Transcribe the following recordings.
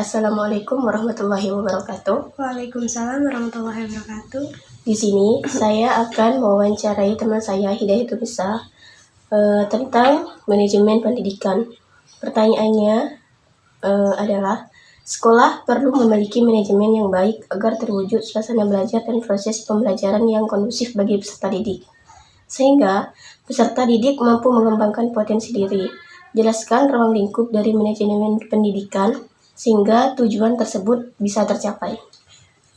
Assalamualaikum warahmatullahi wabarakatuh. Waalaikumsalam warahmatullahi wabarakatuh. Di sini saya akan mewawancarai teman saya Hidayatulnisa tentang manajemen pendidikan. Pertanyaannya adalah, sekolah perlu memiliki manajemen yang baik agar terwujud suasana belajar dan proses pembelajaran yang kondusif bagi peserta didik, sehingga peserta didik mampu mengembangkan potensi diri. Jelaskan ruang lingkup dari manajemen pendidikan sehingga tujuan tersebut bisa tercapai.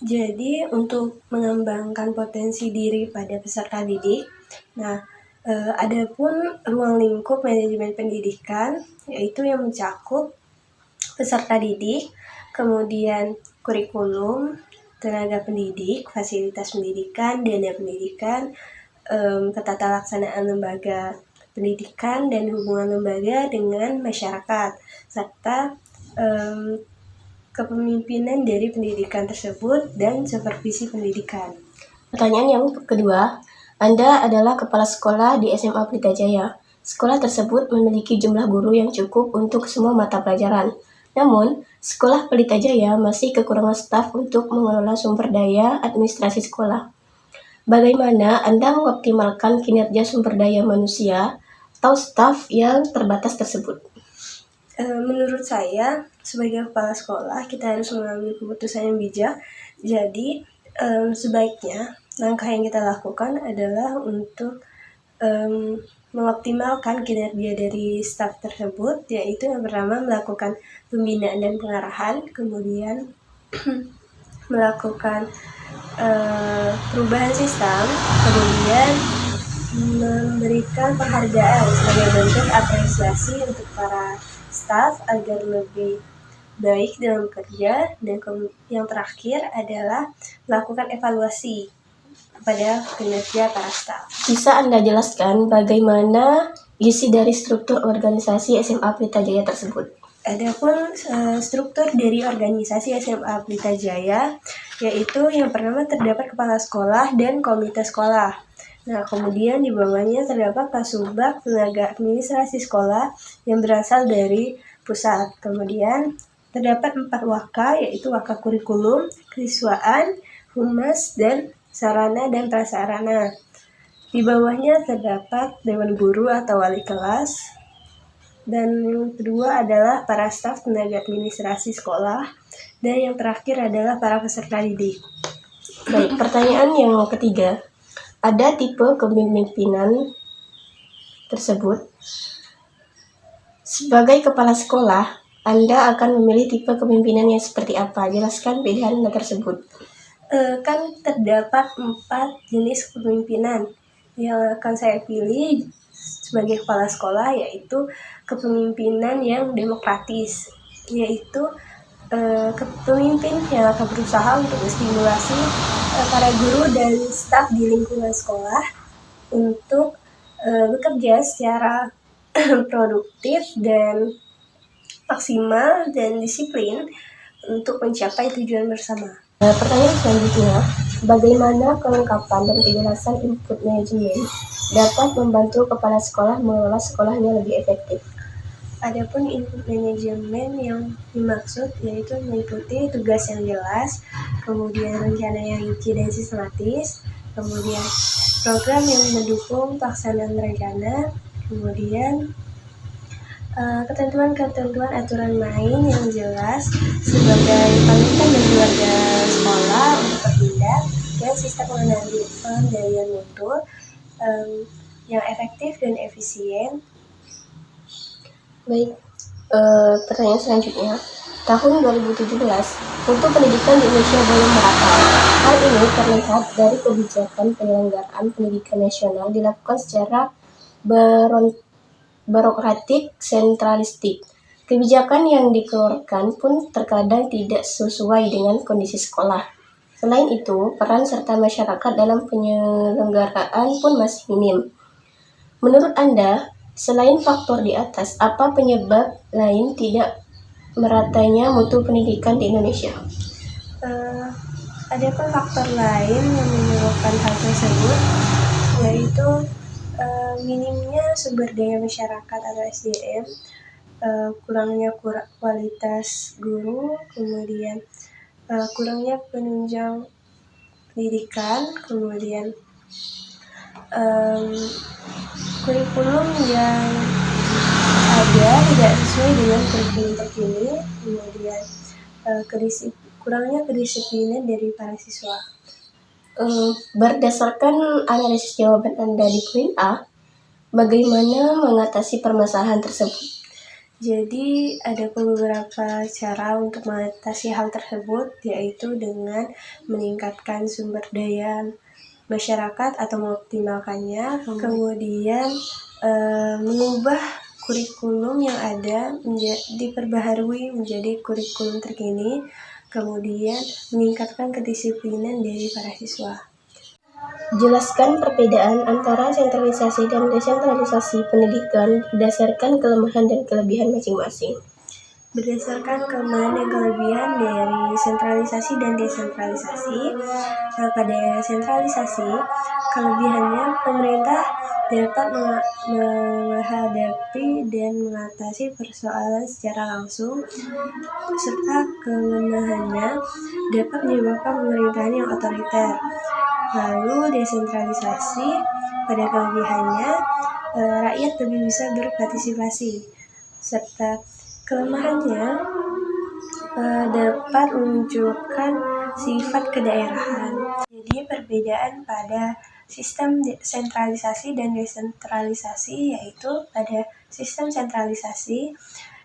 Jadi untuk mengembangkan potensi diri pada peserta didik, adapun ruang lingkup manajemen pendidikan yaitu yang mencakup peserta didik, kemudian kurikulum, tenaga pendidik, fasilitas pendidikan, dana pendidikan, ketata laksanaan lembaga pendidikan dan hubungan lembaga dengan masyarakat, serta kepemimpinan dari pendidikan tersebut dan supervisi pendidikan. Pertanyaan yang kedua, Anda adalah kepala sekolah di SMA Pelita Jaya. Sekolah tersebut memiliki jumlah guru yang cukup untuk semua mata pelajaran. Namun, sekolah Pelita Jaya masih kekurangan staf untuk mengelola sumber daya administrasi sekolah. Bagaimana Anda mengoptimalkan kinerja sumber daya manusia atau staf yang terbatas tersebut? Menurut saya, sebagai kepala sekolah, kita harus mengambil keputusan yang bijak. Jadi, sebaiknya langkah yang kita lakukan adalah untuk mengoptimalkan kinerja dari staf tersebut, yaitu yang pertama melakukan pembinaan dan pengarahan, kemudian melakukan perubahan sistem, kemudian memberikan penghargaan sebagai bentuk apresiasi untuk para staf agar lebih baik dalam kerja, dan yang terakhir adalah melakukan evaluasi kepada kinerja para staf. Bisa Anda jelaskan bagaimana isi dari struktur organisasi SMA Pelita Jaya tersebut? Adapun struktur dari organisasi SMA Pelita Jaya, yaitu yang pertama terdapat kepala sekolah dan komite sekolah. Kemudian di bawahnya terdapat Kasubag tenaga administrasi sekolah yang berasal dari pusat. Kemudian terdapat 4 waka, yaitu waka kurikulum, kesiswaan, humas, dan sarana dan prasarana. Di bawahnya terdapat dewan guru atau wali kelas. Dan yang kedua adalah para staf tenaga administrasi sekolah. Dan yang terakhir adalah para peserta didik. Baik, pertanyaan yang ketiga. Ada tipe kepemimpinan tersebut. Sebagai kepala sekolah, Anda akan memilih tipe kepemimpinan yang seperti apa? Jelaskan pilihan Anda tersebut. Kan terdapat 4 jenis kepemimpinan yang akan saya pilih sebagai kepala sekolah, yaitu kepemimpinan yang demokratis, yaitu kepemimpin yang akan berusaha untuk menstimulasi para guru dan staf di lingkungan sekolah untuk bekerja secara produktif dan maksimal dan disiplin untuk mencapai tujuan bersama. Pertanyaan selanjutnya, bagaimana kelengkapan dan kejelasan input manajemen dapat membantu kepala sekolah mengelola sekolahnya lebih efektif? Adapun input manajemen yang dimaksud yaitu meliputi tugas yang jelas, kemudian rencana yang rinci dan sistematis, kemudian program yang mendukung pelaksanaan rencana, kemudian ketentuan-ketentuan aturan main yang jelas sebagai pamitan bagi warga sekolah untuk bertindak, dan sistem pengendalian mutu yang efektif dan efisien. Baik, pertanyaan selanjutnya. Tahun 2017, mutu pendidikan di Indonesia belum merata. Hal ini terlihat dari kebijakan penyelenggaraan pendidikan nasional dilakukan secara birokratik sentralistik. Kebijakan yang dikeluarkan pun terkadang tidak sesuai dengan kondisi sekolah. Selain itu, peran serta masyarakat dalam penyelenggaraan pun masih minim. Menurut Anda, selain faktor di atas, apa penyebab lain tidak meratanya mutu pendidikan di Indonesia? Ada pun faktor lain yang menyebabkan hal tersebut, yaitu minimnya sumber daya masyarakat atau SDM, kurangnya kualitas guru, kemudian kurangnya penunjang pendidikan, kemudian kurikulum yang ada tidak sesuai dengan kurikulum terkini, kemudian kurangnya kedisiplinan dari para siswa. Berdasarkan analisis jawaban Anda di poin A, bagaimana mengatasi permasalahan tersebut? Jadi ada beberapa cara untuk mengatasi hal tersebut, yaitu dengan meningkatkan sumber daya masyarakat atau mengoptimalkannya, kemudian mengubah kurikulum yang ada diperbaharui menjadi kurikulum terkini, kemudian meningkatkan kedisiplinan dari para siswa. Jelaskan perbedaan antara sentralisasi dan desentralisasi pendidikan berdasarkan kelemahan dan kelebihan masing-masing. Berdasarkan kelemahan dan kelebihan dari sentralisasi dan desentralisasi, pada sentralisasi, kelebihannya pemerintah dapat menghadapi dan mengatasi persoalan secara langsung, serta kelemahannya dapat menyebabkan pemerintahan yang otoriter. Lalu desentralisasi, pada kelebihannya rakyat lebih bisa berpartisipasi, serta kelemahannya dapat menunjukkan sifat kedaerahan. Jadi perbedaan pada sistem sentralisasi dan desentralisasi yaitu pada sistem sentralisasi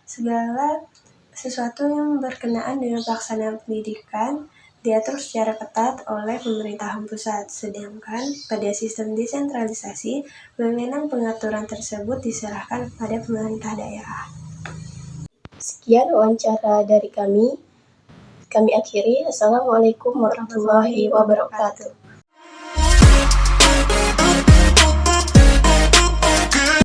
segala sesuatu yang berkenaan dengan pelaksanaan pendidikan diatur secara ketat oleh pemerintahan pusat, sedangkan pada sistem desentralisasi wewenang pengaturan tersebut diserahkan kepada pemerintah daerah. Sekian wawancara dari kami. Kami akhiri. Assalamualaikum warahmatullahi wabarakatuh.